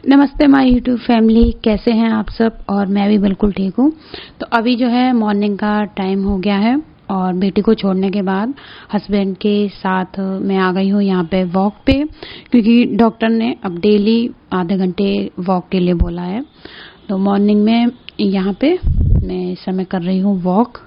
नमस्ते my YouTube family, कैसे हैं आप सब। और मैं भी बिल्कुल ठीक हूँ। तो अभी जो है मॉर्निंग का टाइम हो गया है और बेटी को छोड़ने के बाद हस्बैंड के साथ मैं आ गई हूँ यहाँ पे वॉक पे, क्योंकि डॉक्टर ने अब डेली आधे घंटे वॉक के लिए बोला है। तो मॉर्निंग में यहाँ पे मैं इस समय कर रही हूँ वॉक।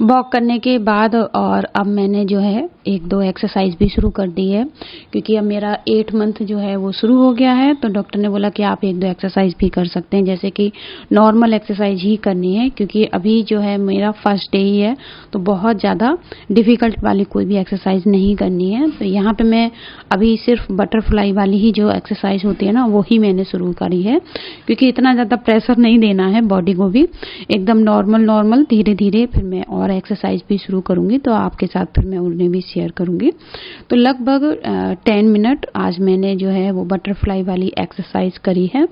वॉक करने के बाद और अब मैंने जो है 1-2 एक्सरसाइज भी शुरू कर दी है, क्योंकि अब मेरा 8 मंथ जो है वो शुरू हो गया है। तो डॉक्टर ने बोला कि आप 1-2 एक्सरसाइज भी कर सकते हैं, जैसे कि नॉर्मल एक्सरसाइज ही करनी है, क्योंकि अभी जो है मेरा फर्स्ट डे ही है। तो बहुत ज़्यादा डिफ़िकल्ट वाली कोई भी एक्सरसाइज नहीं करनी है। तो यहाँ पे मैं अभी सिर्फ बटरफ्लाई वाली ही जो एक्सरसाइज होती है ना, वो ही मैंने शुरू करी है, क्योंकि इतना ज़्यादा प्रेशर नहीं देना है बॉडी को भी, एकदम नॉर्मल धीरे धीरे फिर मैं और एक्सरसाइज भी शुरू करूंगी। तो आपके साथ फिर मैं उन्हें भी शेयर करूंगी। तो लगभग 10 मिनट आज मैंने जो है वो बटरफ्लाई वाली एक्सरसाइज करी है।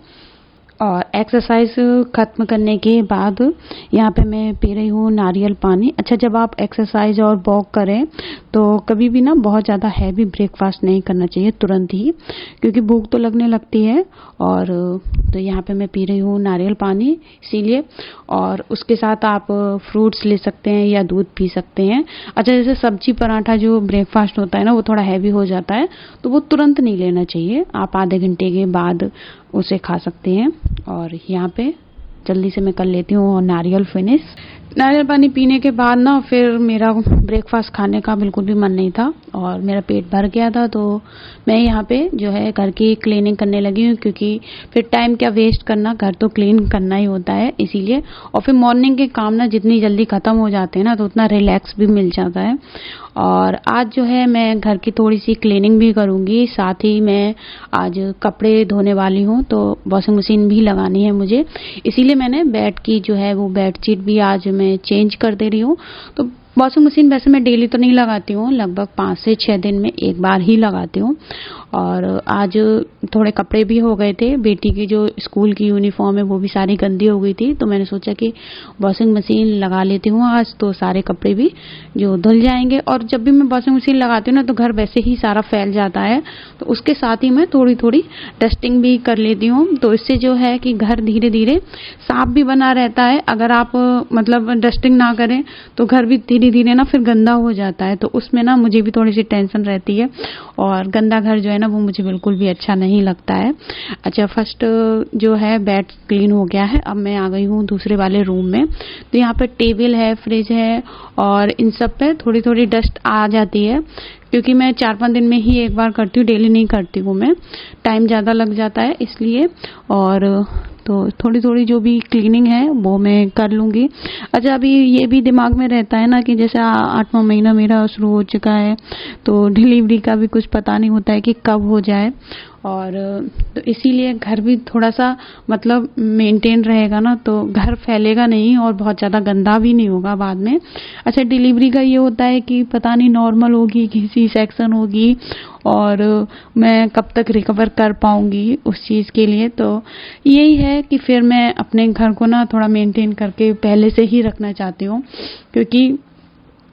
और एक्सरसाइज खत्म करने के बाद यहाँ पे मैं पी रही हूँ नारियल पानी। अच्छा, जब आप एक्सरसाइज और वॉक करें तो कभी भी ना बहुत ज़्यादा हैवी ब्रेकफास्ट नहीं करना चाहिए तुरंत ही, क्योंकि भूख तो लगने लगती है। और तो यहाँ पे मैं पी रही हूँ नारियल पानी इसीलिए। और उसके साथ आप फ्रूट्स ले सकते हैं या दूध पी सकते हैं। अच्छा, जैसे सब्जी पराठा जो ब्रेकफास्ट होता है ना, वो थोड़ा हैवी हो जाता है, तो वो तुरंत नहीं लेना चाहिए। आप आधे घंटे के बाद उसे खा सकते हैं। और यहाँ पे जल्दी से मैं कर लेती हूँ नारियल फिनिश। नारियल पानी पीने के बाद ना फिर मेरा ब्रेकफास्ट खाने का बिल्कुल भी मन नहीं था और मेरा पेट भर गया था। तो मैं यहाँ पे जो है घर की क्लीनिंग करने लगी हूँ, क्योंकि फिर टाइम क्या वेस्ट करना, घर तो क्लीन करना ही होता है इसीलिए। और फिर मॉर्निंग के काम ना जितनी जल्दी ख़त्म हो जाते हैं ना, तो उतना रिलैक्स भी मिल जाता है। और आज जो है मैं घर की थोड़ी सी क्लीनिंग भी करूँगी, साथ ही मैं आज कपड़े धोने वाली हूँ। तो वॉशिंग मशीन भी लगानी है मुझे, इसीलिए मैंने बेड की जो है वो बेडशीट भी आज मैं चेंज कर दे रही हूँ। तो वॉशिंग मशीन वैसे मैं डेली तो नहीं लगाती हूँ, लगभग 5 से 6 दिन में एक बार ही लगाती हूँ। और आज थोड़े कपड़े भी हो गए थे, बेटी की जो स्कूल की यूनिफॉर्म है वो भी सारी गंदी हो गई थी। तो मैंने सोचा कि वॉशिंग मशीन लगा लेती हूँ आज, तो सारे कपड़े भी जो धुल जाएंगे। और जब भी मैं वॉशिंग मशीन लगाती हूँ ना, तो घर वैसे ही सारा फैल जाता है, तो उसके साथ ही मैं थोड़ी थोड़ी डस्टिंग भी कर लेती हूँ। तो इससे जो है कि घर धीरे धीरे साफ भी बना रहता है। अगर आप मतलब डस्टिंग ना करें तो घर भी धीरे धीरे ना फिर गंदा हो जाता है। तो उसमें ना मुझे भी थोड़ी सी टेंशन रहती है, और गंदा घर जो है ना वो मुझे बिल्कुल भी अच्छा नहीं लगता है। अच्छा, फर्स्ट जो है बेड क्लीन हो गया है। अब मैं आ गई हूँ दूसरे वाले रूम में। तो यहाँ पे टेबल है, फ्रिज है, और इन सब पे थोड़ी थोड़ी डस्ट आ जाती है, क्योंकि मैं 4-5 दिन में ही एक बार करती हूँ, डेली नहीं करती हूँ मैं, टाइम ज़्यादा लग जाता है इसलिए। और तो थोड़ी थोड़ी जो भी क्लीनिंग है वो मैं कर लूँगी। अच्छा, अभी ये भी दिमाग में रहता है ना कि जैसे 8वां महीना मेरा शुरू हो चुका है, तो डिलीवरी का भी कुछ पता नहीं होता है कि कब हो जाए। और तो इसीलिए घर भी थोड़ा सा मतलब मेंटेन रहेगा ना, तो घर फैलेगा नहीं और बहुत ज़्यादा गंदा भी नहीं होगा बाद में। अच्छा, डिलीवरी का ये होता है कि पता नहीं नॉर्मल होगी कि सी सेक्शन होगी, और मैं कब तक रिकवर कर पाऊंगी उस चीज़ के लिए। तो यही है कि फिर मैं अपने घर को ना थोड़ा मेंटेन करके पहले से ही रखना चाहती हूँ, क्योंकि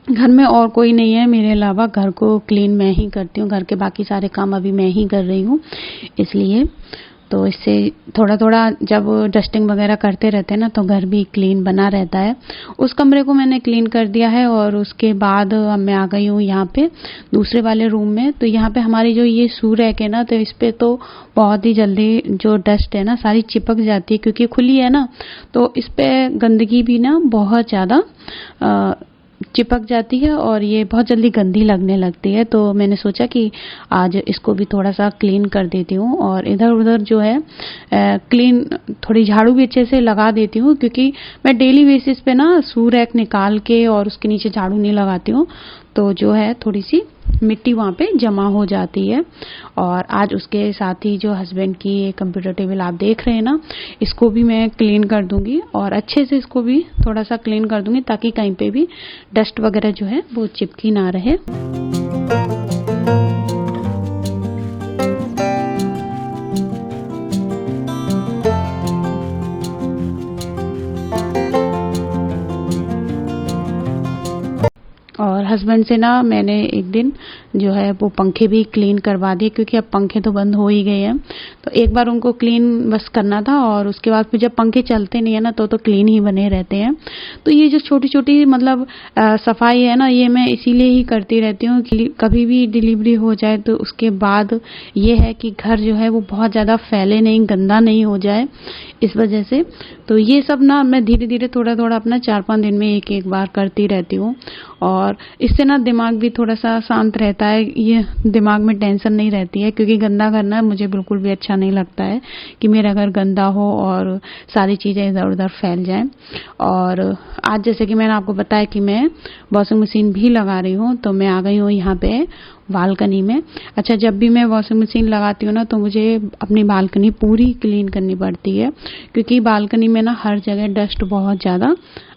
घर में और कोई नहीं है मेरे अलावा। घर को क्लीन मैं ही करती हूँ, घर के बाकी सारे काम अभी मैं ही कर रही हूँ इसलिए। तो इससे थोड़ा थोड़ा जब डस्टिंग वगैरह करते रहते हैं ना, तो घर भी क्लीन बना रहता है। उस कमरे को मैंने क्लीन कर दिया है, और उसके बाद अब मैं आ गई हूँ यहाँ पे दूसरे वाले रूम में। तो यहाँ पे हमारी जो ये शू रैक है ना, तो इस पे तो बहुत ही जल्दी जो डस्ट है ना सारी चिपक जाती है, क्योंकि खुली है ना, तो इस पे गंदगी भी ना बहुत ज़्यादा चिपक जाती है और ये बहुत जल्दी गंदी लगने लगती है। तो मैंने सोचा कि आज इसको भी थोड़ा सा क्लीन कर देती हूँ, और इधर उधर जो है क्लीन थोड़ी झाड़ू भी अच्छे से लगा देती हूँ, क्योंकि मैं डेली बेसिस पे ना शू रैक निकाल के और उसके नीचे झाड़ू नहीं लगाती हूँ, तो जो है थोड़ी सी मिट्टी वहाँ पे जमा हो जाती है। और आज उसके साथ ही जो हस्बैंड की ये कंप्यूटर टेबल आप देख रहे हैं ना, इसको भी मैं क्लीन कर दूंगी, और अच्छे से इसको भी थोड़ा सा क्लीन कर दूंगी, ताकि कहीं पे भी डस्ट वगैरह जो है वो चिपकी ना रहे। और हस्बैंड से ना मैंने एक दिन जो है वो पंखे भी क्लीन करवा दिए, क्योंकि अब पंखे तो बंद हो ही गए हैं। तो एक बार उनको क्लीन बस करना था, और उसके बाद फिर जब पंखे चलते नहीं है ना तो क्लीन ही बने रहते हैं। तो ये जो छोटी छोटी मतलब सफाई है ना, ये मैं इसीलिए ही करती रहती हूँ कि कभी भी डिलीवरी हो जाए तो उसके बाद ये है कि घर जो है वो बहुत ज़्यादा फैले नहीं, गंदा नहीं हो जाए, इस वजह से। तो ये सब ना मैं धीरे धीरे थोड़ा थोड़ा अपना 4-5 दिन में एक बार करती रहती हूँ, और इससे ना दिमाग भी थोड़ा सा शांत रहता है। ये दिमाग में टेंशन नहीं रहती है, क्योंकि गंदा करना मुझे बिल्कुल भी अच्छा नहीं लगता है कि मेरा घर गंदा हो और सारी चीज़ें इधर उधर फैल जाएं। और आज जैसे कि मैंने आपको बताया कि मैं वॉशिंग मशीन भी लगा रही हूँ, तो मैं आ गई हूँ यहाँ पे बालकनी में। अच्छा, जब भी मैं वॉशिंग मशीन लगाती हूँ ना तो मुझे अपनी बालकनी पूरी क्लीन करनी पड़ती है, क्योंकि बालकनी में ना हर जगह डस्ट बहुत ज़्यादा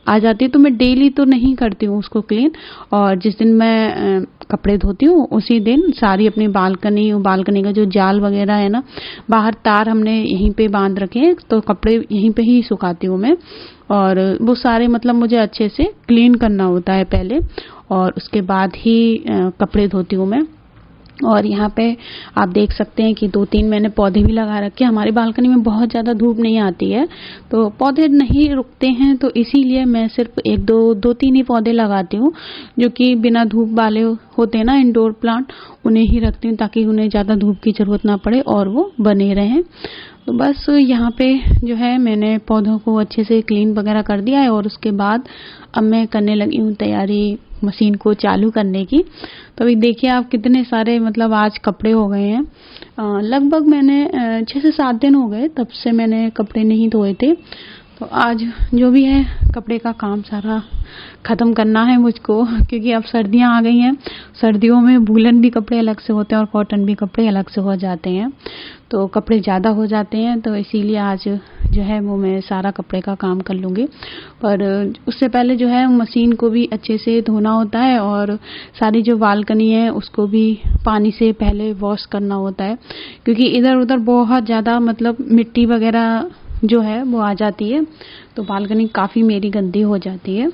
आ जाती है। तो मैं डेली तो नहीं करती हूँ उसको क्लीन, और जिस दिन मैं कपड़े धोती हूँ उसी दिन सारी अपनी बालकनी का जो जाल वगैरह है ना, बाहर तार हमने यहीं पे बांध रखे हैं, तो कपड़े यहीं पे ही सुखाती हूँ मैं। और वो सारे मतलब मुझे अच्छे से क्लीन करना होता है पहले, और उसके बाद ही कपड़े धोती हूँ मैं। और यहाँ पे आप देख सकते हैं कि 2-3 मैंने पौधे भी लगा रखे हैं। हमारी बालकनी में बहुत ज़्यादा धूप नहीं आती है, तो पौधे नहीं रुकते हैं, तो इसीलिए मैं सिर्फ 2-3 ही पौधे लगाती हूँ जो कि बिना धूप वाले होते हैं ना, इंडोर प्लांट, उन्हें ही रखती हूँ ताकि उन्हें ज़्यादा धूप की ज़रूरत ना पड़े और वो बने रहें। तो बस यहाँ पे जो है मैंने पौधों को अच्छे से क्लीन वगैरह कर दिया है, और उसके बाद अब मैं करने लगी हूँ तैयारी मशीन को चालू करने की। तो अभी देखिए आप कितने सारे मतलब आज कपड़े हो गए हैं। लगभग मैंने 6 से 7 दिन हो गए तब से मैंने कपड़े नहीं धोए थे। तो आज जो भी है कपड़े का काम सारा ख़त्म करना है मुझको, क्योंकि अब सर्दियां आ गई हैं। सर्दियों में वूलन भी कपड़े अलग से होते हैं और कॉटन भी कपड़े अलग से हो जाते हैं, तो कपड़े ज़्यादा हो जाते हैं। तो इसीलिए आज जो है वो मैं सारा कपड़े का काम कर लूँगी। पर उससे पहले जो है मशीन को भी अच्छे से धोना होता है, और सारी जो बालकनी है उसको भी पानी से पहले वॉश करना होता है, क्योंकि इधर उधर बहुत ज़्यादा मतलब मिट्टी वगैरह जो है वो आ जाती है, तो बालकनी काफ़ी मेरी गंदी हो जाती है।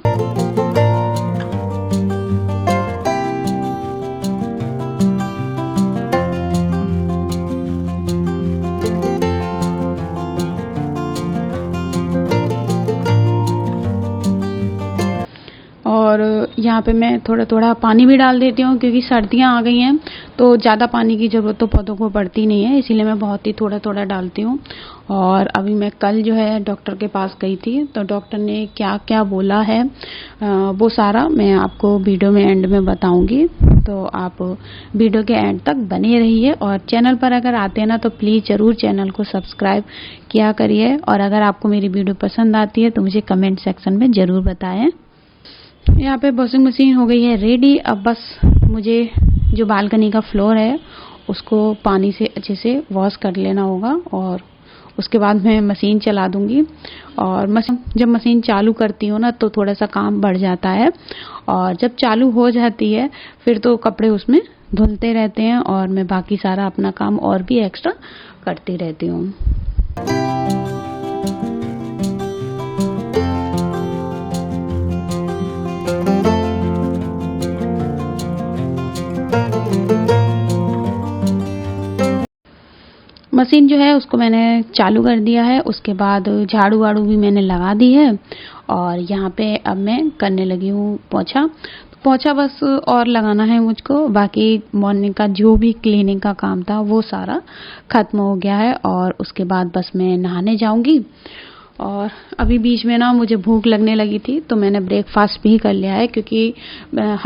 और यहाँ पे मैं थोड़ा थोड़ा पानी भी डाल देती हूँ, क्योंकि सर्दियाँ आ गई हैं तो ज़्यादा पानी की ज़रूरत तो पौधों को पड़ती नहीं है, इसीलिए मैं बहुत ही थोड़ा थोड़ा डालती हूँ। और अभी मैं कल जो है डॉक्टर के पास गई थी, तो डॉक्टर ने क्या क्या बोला है वो सारा मैं आपको वीडियो में एंड में बताऊँगी। तो आप वीडियो के एंड तक बने रहिए, और चैनल पर अगर आते हैं ना तो प्लीज़ ज़रूर चैनल को सब्सक्राइब किया करिए, और अगर आपको मेरी वीडियो पसंद आती है तो मुझे कमेंट सेक्शन में ज़रूर बताएँ। यहाँ पे वॉशिंग मशीन हो गई है रेडी। अब बस मुझे जो बालकनी का फ्लोर है उसको पानी से अच्छे से वॉश कर लेना होगा, और उसके बाद मैं मशीन चला दूंगी। और जब मशीन चालू करती हूँ ना तो थोड़ा सा काम बढ़ जाता है, और जब चालू हो जाती है फिर तो कपड़े उसमें धुलते रहते हैं, और मैं बाकी सारा अपना काम और भी एक्स्ट्रा करती रहती हूँ। मशीन जो है उसको मैंने चालू कर दिया है, उसके बाद झाड़ू वाड़ू भी मैंने लगा दी है, और यहाँ पे अब मैं करने लगी हूँ पोछा। तो पोछा बस और लगाना है मुझको, बाकी मॉर्निंग का जो भी क्लीनिंग का काम था वो सारा खत्म हो गया है, और उसके बाद बस मैं नहाने जाऊँगी। और अभी बीच में ना मुझे भूख लगने लगी थी, तो मैंने ब्रेकफास्ट भी कर लिया है, क्योंकि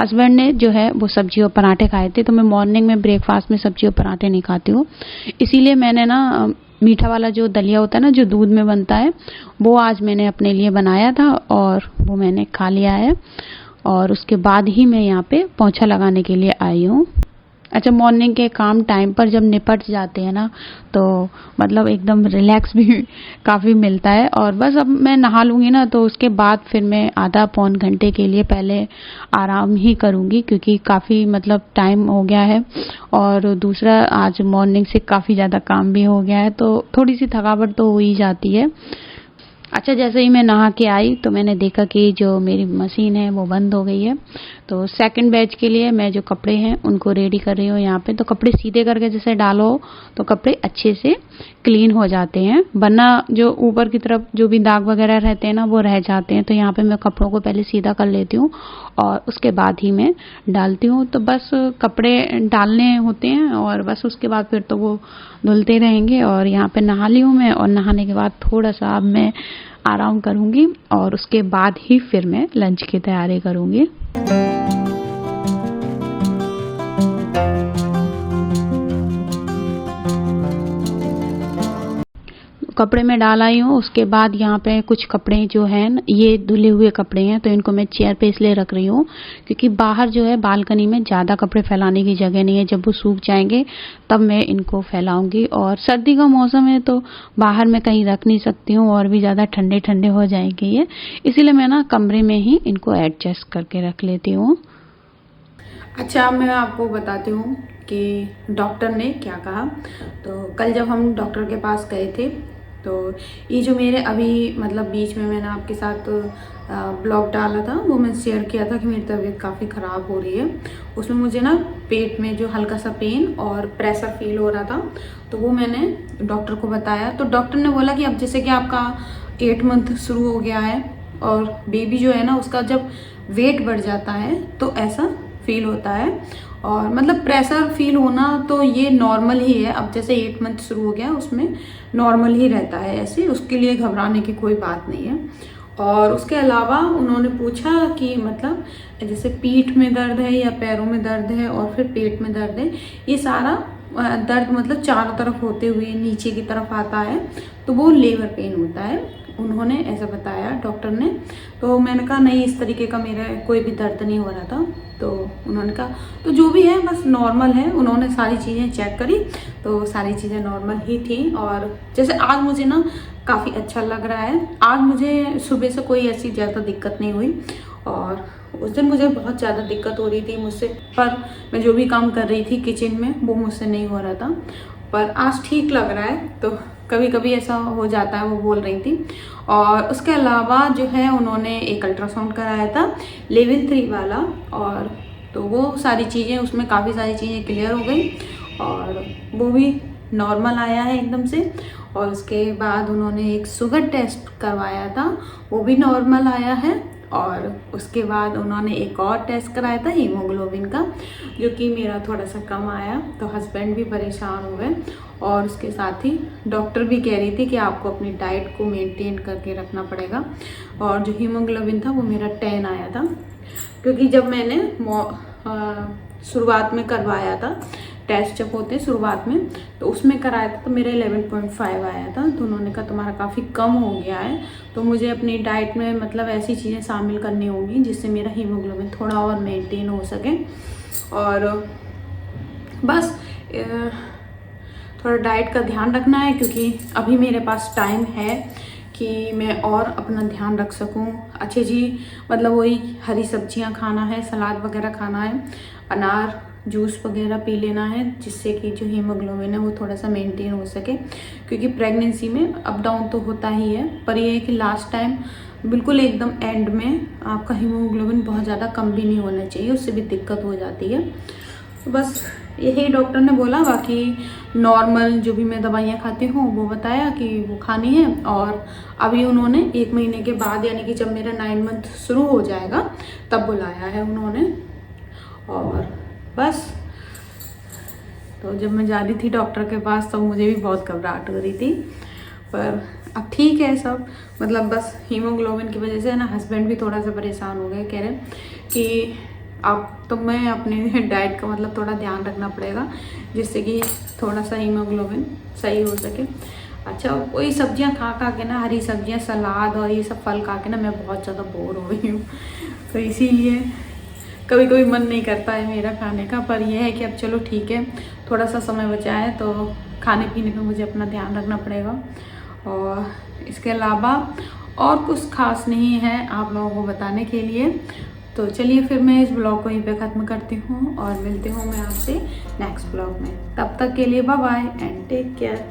हस्बैंड ने जो है वो सब्जी और पराठे खाए थे, तो मैं मॉर्निंग में ब्रेकफास्ट में सब्जी और पराठे नहीं खाती हूँ। इसीलिए मैंने ना मीठा वाला जो दलिया होता है ना, जो दूध में बनता है, वो आज मैंने अपने लिए बनाया था और वो मैंने खा लिया है, और उसके बाद ही मैं यहाँ पे पोछा लगाने के लिए आई हूँ। अच्छा, मॉर्निंग के काम टाइम पर जब निपट जाते हैं ना तो मतलब एकदम रिलैक्स भी काफ़ी मिलता है। और बस अब मैं नहा लूँगी ना तो उसके बाद फिर मैं आधा पौन घंटे के लिए पहले आराम ही करूँगी, क्योंकि काफ़ी मतलब टाइम हो गया है, और दूसरा आज मॉर्निंग से काफ़ी ज़्यादा काम भी हो गया है, तो थोड़ी सी थकावट तो हो ही जाती है। अच्छा, जैसे ही मैं नहा के आई तो मैंने देखा कि जो मेरी मशीन है वो बंद हो गई है। तो सेकंड बैच के लिए मैं जो कपड़े हैं उनको रेडी कर रही हूँ यहाँ पे। तो कपड़े सीधे करके जैसे डालो तो कपड़े अच्छे से क्लीन हो जाते हैं, वरना जो ऊपर की तरफ जो भी दाग वगैरह रहते हैं ना वो रह जाते हैं। तो यहाँ पे मैं कपड़ों को पहले सीधा कर लेती हूँ और उसके बाद ही मैं डालती हूँ। तो बस कपड़े डालने होते हैं और बस उसके बाद फिर तो वो धुलते रहेंगे। और यहाँ पे नहा ली हूँ मैं, और नहाने के बाद थोड़ा सा अब मैं आराम करूंगी और उसके बाद ही फिर मैं लंच की तैयारी करूंगी। कपड़े में डाल आई हूँ। उसके बाद यहाँ पे कुछ कपड़े जो हैं ये धुले हुए कपड़े हैं, तो इनको मैं चेयर पे इसलिए रख रही हूँ क्योंकि बाहर जो है बालकनी में ज़्यादा कपड़े फैलाने की जगह नहीं है। जब वो सूख जाएंगे तब मैं इनको फैलाऊंगी, और सर्दी का मौसम है तो बाहर मैं कहीं रख नहीं सकती हूँ और भी ज़्यादा ठंडे ठंडे हो जाएंगे ये, इसीलिए मैं ना कमरे में ही इनको एडजस्ट करके रख लेती हूँ। अच्छा, मैं आपको बताती हूँ कि डॉक्टर ने क्या कहा। तो कल जब हम डॉक्टर के पास गए थे तो ये जो मेरे अभी मतलब बीच में मैंने आपके साथ ब्लॉग डाला था वो मैं शेयर किया था कि मेरी तबीयत काफ़ी ख़राब हो रही है। उसमें मुझे ना पेट में जो हल्का सा पेन और प्रेशर फील हो रहा था, तो वो मैंने डॉक्टर को बताया। तो डॉक्टर ने बोला कि अब जैसे कि आपका 8 मंथ शुरू हो गया है और बेबी जो है ना उसका जब वेट बढ़ जाता है तो ऐसा फील होता है, और मतलब प्रेशर फील होना तो ये नॉर्मल ही है। अब जैसे 8 मंथ शुरू हो गया उसमें नॉर्मल ही रहता है, ऐसे उसके लिए घबराने की कोई बात नहीं है। और उसके अलावा उन्होंने पूछा कि मतलब जैसे पीठ में दर्द है या पैरों में दर्द है और फिर पेट में दर्द है, ये सारा दर्द मतलब चारों तरफ होते हुए नीचे की तरफ आता है तो वो लेबर पेन होता है, उन्होंने ऐसा बताया डॉक्टर ने। तो मैंने कहा नहीं, इस तरीके का मेरा कोई भी दर्द नहीं हो रहा था। तो उन्होंने कहा तो जो भी है बस नॉर्मल है। उन्होंने सारी चीज़ें चेक करी तो सारी चीज़ें नॉर्मल ही थी। और जैसे आज मुझे ना काफ़ी अच्छा लग रहा है। आज मुझे सुबह से कोई ऐसी ज़्यादा दिक्कत नहीं हुई, और उस दिन मुझे बहुत ज़्यादा दिक्कत हो रही थी मुझसे, पर मैं जो भी काम कर रही थी किचन में वो मुझसे नहीं हो रहा था, पर आज ठीक लग रहा है। तो कभी कभी ऐसा हो जाता है, वो बोल रही थी। और उसके अलावा जो है उन्होंने एक अल्ट्रासाउंड कराया था लेवल 3 वाला, और तो वो सारी चीज़ें उसमें काफ़ी सारी चीज़ें क्लियर हो गई और वो भी नॉर्मल आया है एकदम से। और उसके बाद उन्होंने एक शुगर टेस्ट करवाया था, वो भी नॉर्मल आया है। और उसके बाद उन्होंने एक और टेस्ट कराया था हीमोग्लोबिन का, जो कि मेरा थोड़ा सा कम आया, तो हस्बैंड भी परेशान हो गए। और उसके साथ ही डॉक्टर भी कह रही थी कि आपको अपनी डाइट को मेंटेन करके रखना पड़ेगा। और जो हीमोग्लोबिन था वो मेरा 10 आया था, क्योंकि जब मैंने शुरुआत में करवाया था टेस्ट, जब होते हैं शुरुआत में तो उसमें कराया था तो मेरा 11.5 आया था। तो उन्होंने कहा तुम्हारा काफ़ी कम हो गया है, तो मुझे अपनी डाइट में मतलब ऐसी चीज़ें शामिल करनी होंगी जिससे मेरा हीमोग्लोबिन थोड़ा और मेंटेन हो सके। और बस थोड़ा डाइट का ध्यान रखना है, क्योंकि अभी मेरे पास टाइम है कि मैं और अपना ध्यान रख सकूं। अच्छी जी मतलब वही हरी सब्जियां खाना है, सलाद वगैरह खाना है, अनार जूस वगैरह पी लेना है, जिससे कि जो हीमोग्लोबिन है वो थोड़ा सा मेंटेन हो सके। क्योंकि प्रेगनेंसी में अप डाउन तो होता ही है, पर ये है कि लास्ट टाइम बिल्कुल एकदम एंड में आपका हीमोग्लोबिन बहुत ज़्यादा कम भी नहीं होना चाहिए, उससे भी दिक्कत हो जाती है। तो बस यही डॉक्टर ने बोला, बाकी नॉर्मल जो भी मैं दवाइयाँ खाती हूँ वो बताया कि वो खानी है। और अभी उन्होंने 1 महीने के बाद यानी कि जब मेरा 9 मंथ शुरू हो जाएगा तब बुलाया है उन्होंने। और बस तो जब मैं जा रही थी डॉक्टर के पास तो मुझे भी बहुत घबराहट हो रही थी, पर अब ठीक है सब। मतलब बस हीमोग्लोबिन की वजह से ना हस्बैंड भी थोड़ा सा परेशान हो गए, कह रहे कि अब तो मैं अपने डाइट का मतलब थोड़ा ध्यान रखना पड़ेगा जिससे कि थोड़ा सा हीमोग्लोबिन सही हो सके। अच्छा, वही सब्जियां खा खा के ना, हरी सब्जियां, सलाद और ये सब फल खा के ना मैं बहुत ज़्यादा बोर हो गई हूँ, तो इसीलिए कभी कभी मन नहीं करता है मेरा खाने का। पर यह है कि अब चलो ठीक है, थोड़ा सा समय बचा है तो खाने पीने पे मुझे अपना ध्यान रखना पड़ेगा। और इसके अलावा और कुछ खास नहीं है आप लोगों को बताने के लिए। तो चलिए फिर मैं इस ब्लॉग को यहीं पे ख़त्म करती हूँ और मिलती हूँ मैं आपसे नेक्स्ट ब्लॉग में। तब तक के लिए bye bye and take care.